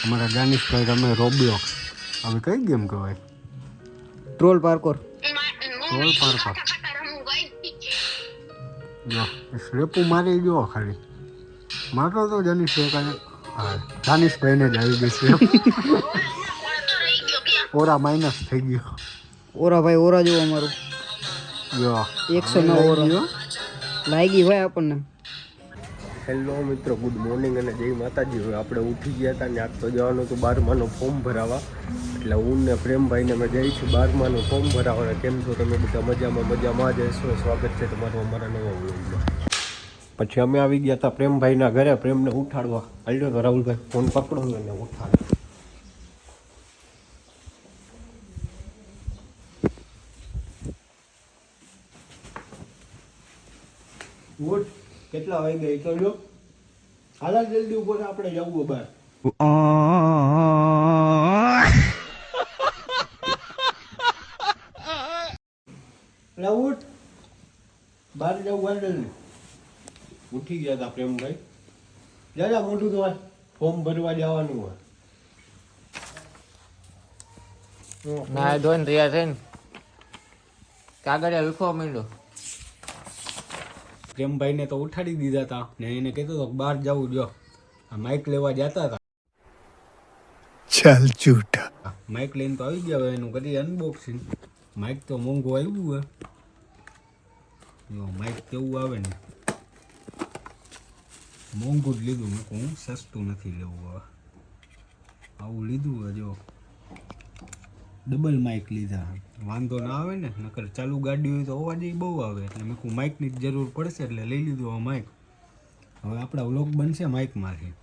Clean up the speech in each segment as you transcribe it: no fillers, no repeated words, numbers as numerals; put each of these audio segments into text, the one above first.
અમારા જાનીશભાઈ રમે રોબ્લોક્સ. હવે કઈ ગેમ કહેવાય? Troll parkour. Troll parkour. જો સ્લેપું મારી ગયો ખાલી. મારતો તો જાનીશભાઈ કાંઈ. હા, જાનીશભાઈને જ આવી ગઈ સ્લેપ. ઓરા માઇનસ થઈ ગયો. ઓરા ભાઈ ઓરા જેવો અમારું. જો 109 ઓરા લાગી હોય આપણને. હેલો મિત્રો, ગુડ મોર્નિંગ અને જય માતાજી. હવે આપણે ઉઠી ગયા હતા ને આજ તો જવાનું હતું 12માનું ફોર્મ ભરાવા. એટલે હું ને પ્રેમભાઈને અમે જઈ છીએ 12માનું ફોર્મ ભરાવા. કેમ છો તમે બધા? મજામાં જ હશો. સ્વાગત છે તમારું અમારા નવા વ્લોગમાં. પછી અમે આવી ગયા હતા પ્રેમભાઈના ઘરે પ્રેમને ઉઠાડવા. હાલ્યો તો રાહુલભાઈ ફોન પકડો ને ઉઠાડો. ઉઠ, કેટલા વાગ્યા એ તો લ્યો. હાલા જલ્દી ઉપર આપણે જવું બહાર. ઉઠ, બહાર જવું બહાર જલ્દી. ઉઠી ગયા હતા પ્રેમભાઈ. જા મોટું તો ફોર્મ ભરવા જવાનું હોય. ના ધોઈને તૈયાર થઈને કાગળિયા વિખવા માંડ્યો. પ્રેમભાઈને તો ઉઠાડી દીધા હતા ને એને કહેતો હતો બહાર જવું. જો આ માઇક લેવા જતા હતા. ચાલ ઝૂઠા. માઇક લઈને તો આવી ગયા. હવે એનું કરી અનબોક્સિંગ. માઇક તો મોંઘું આવ્યું હોય. જો માઇક કેવું આવે ને, મોંઘું જ લીધું. મેં હું સસ્તું નથી લેવું. હવે આવું લીધું હોય. જો ડબલ માઇક લીધા. વાંધો ના આવે ને, નકર ચાલુ ગાડી હોય તો અવાજ બહુ આવે. એટલે મેં કહું માઇકની જ જરૂર પડશે એટલે લઈ લીધું આ માઇક. હવે આપણા વ્લોગ બનશે માઇકમાંથી.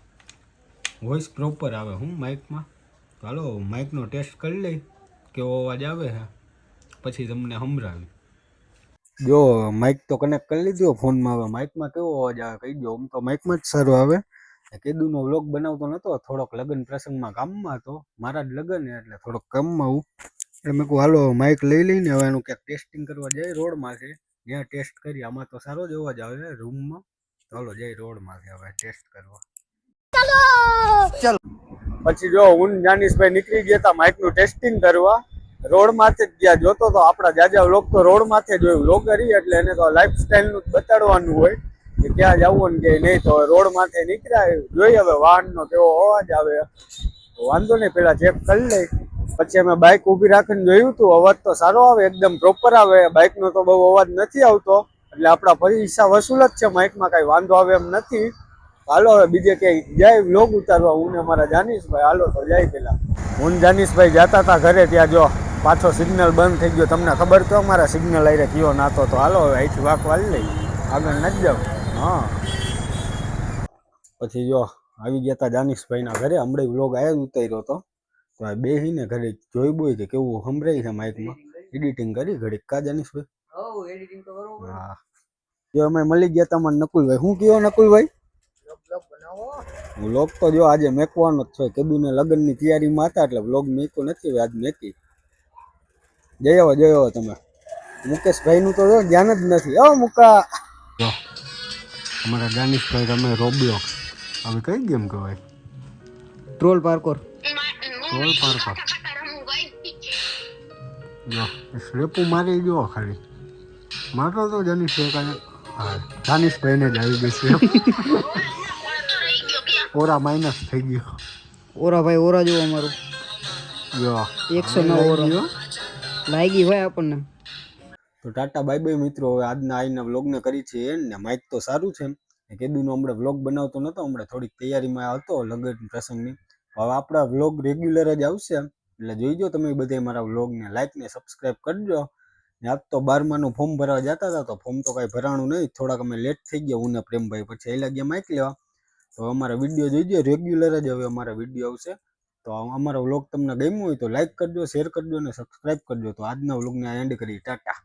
વોઇસ પ્રોપર આવે હું માઇકમાં. ચાલો માઇકનો ટેસ્ટ કરી લઈ કેવો અવાજ આવે છે, પછી તમને સંભળાવી. જો માઇક તો કનેક્ટ કરી લીધો ફોનમાં. હવે માઇકમાં કેવો અવાજ આવે કહી દો. આમ તો માઇકમાં જ સારો આવે. કેદુનો વ્લોગ બનાવતો નહોતો, થોડોક લગ્ન પ્રસંગમાં કામમાં હતો. મારા જ લગ્ન એટલે થોડોક કામમાં આવું. એટલે મેં કહું હાલો માઇક લઈ લઈને હવે એનું ક્યાંક ટેસ્ટિંગ કરવા જાય રોડમાંથી. ત્યાં ટેસ્ટ કરી. આમાં તો સારો જ અવાજ આવે રૂમમાં. ચાલો જઈ રોડમાંથી હવે ટેસ્ટ કરવા. ચાલો પછી જો હું જાનીશભાઈ નીકળી ગયા હતા માઇકનું ટેસ્ટિંગ કરવા. રોડમાંથી જ ગયા. જોતો તો આપણા જાજા વ્લોગ તો રોડમાંથી જ હોય. વ્લોગરી એટલે એને તો લાઈફસ્ટાઈલનું જ બતાડવાનું હોય કે ક્યાં જવું ને કે નહીં. તો રોડમાંથી નીકળ્યા. જોઈએ હવે વાહનનો કેવો અવાજ આવે. વાંધો નહીં, પેલા ચેક કરી લઈ. પછી અમે બાઇક ઊભી રાખીને જોયું હતું. અવાજ તો સારો આવે, એકદમ પ્રોપર આવે. બાઇકનો તો બહુ અવાજ નથી આવતો. એટલે આપણા પૈસા વસૂલ જ છે. માઇકમાં કાંઈ વાંધો આવે એમ નથી. હાલો હવે બીજે ક્યાંય જાય વ્લોગ ઉતારવા. હું ને અમારા જાનીશભાઈ હાલો તો જાય. પેલા હું જાનીશભાઈ જતા હતા ઘરે, ત્યાં જો પાછો સિગ્નલ બંધ થઈ ગયો. તમને ખબર તો અમારા સિગ્નલ આવીને કયો નાતો. તો હાલો હવે અહીંથી વાક વાળી લઈ, આગળ નથી જાવ. હા પછી જો આવી ગયા હતા જાનીશભાઈના ઘરે. હમણાં વ્લોગ આવ્યા જ ઉતાર્યો હતો. તો આ બેસીને ઘરે જોઈ બોય કે કેવું સંભળાય છે માઇકમાં. એડિટિંગ કરી ઘડીક કા જાનીશભાઈ? હા જો અમે મળી ગયા હતા મને નકુલભાઈ. શું કયો નકુલભાઈ? વ્લોગ તો જો આજે મેકવાનો જ છે. કેદુને લગ્નની તૈયારીમાં હતા એટલે વ્લોગ મેકો નથી. હવે આજ મેકી. જઈ આવો તમે. મુકેશભાઈનું તો જો ધ્યાન જ નથી. મુકા જો અમારા જાનીશભાઈ રમે રોબ્લોક્સ. હવે કઈ ગેમ કહેવાય? Troll parkour. Troll parkour. જો સ્લેપું મારી ગયો ખાલી. મારતો તો જાનીશભાઈ કાંઈ. હા, જાનીશભાઈને જ આવી ગઈ સ્લેપ. ઓરા માઇનસ થઈ ગયો. ઓરા ભાઈ ઓરા જેવો અમારું. જો 109 ઓરા લાગી હોય આપણને. તો ટાટા બાય બાય મિત્રો. હવે આજના આઈના વ્લોગને કરી છે ને. માઇક તો સારું છે. કેદુનો હમણાં વ્લોગ બનાવતો નહોતો. હમણાં થોડીક તૈયારીમાં હતો લગ્ન પ્રસંગની. હવે આપણા વ્લોગ રેગ્યુલર જ આવશે. એટલે જોઈજો તમે બધા મારા વ્લોગને. લાઈક ને સબસ્ક્રાઈબ કરજો. ને આજ તો 12માનું ફોર્મ ભરવા જતા હતા. તો ફોર્મ તો કાંઈ ભરાણું નહીં. થોડાક અમે લેટ થઈ ગયા હું ને પ્રેમભાઈ. પછી એ લાગ્યા માઇક લેવા. તો અમારા વિડીયો જોઈજો. રેગ્યુલર જ હવે અમારા વિડીયો આવશે. તો અમારો વ્લોગ તમને ગમ્યો હોય તો લાઈક કરજો, શેર કરજો અને સબસ્ક્રાઈબ કરજો. તો આજના વ્લોગને એન્ડ કરી. ટાટા.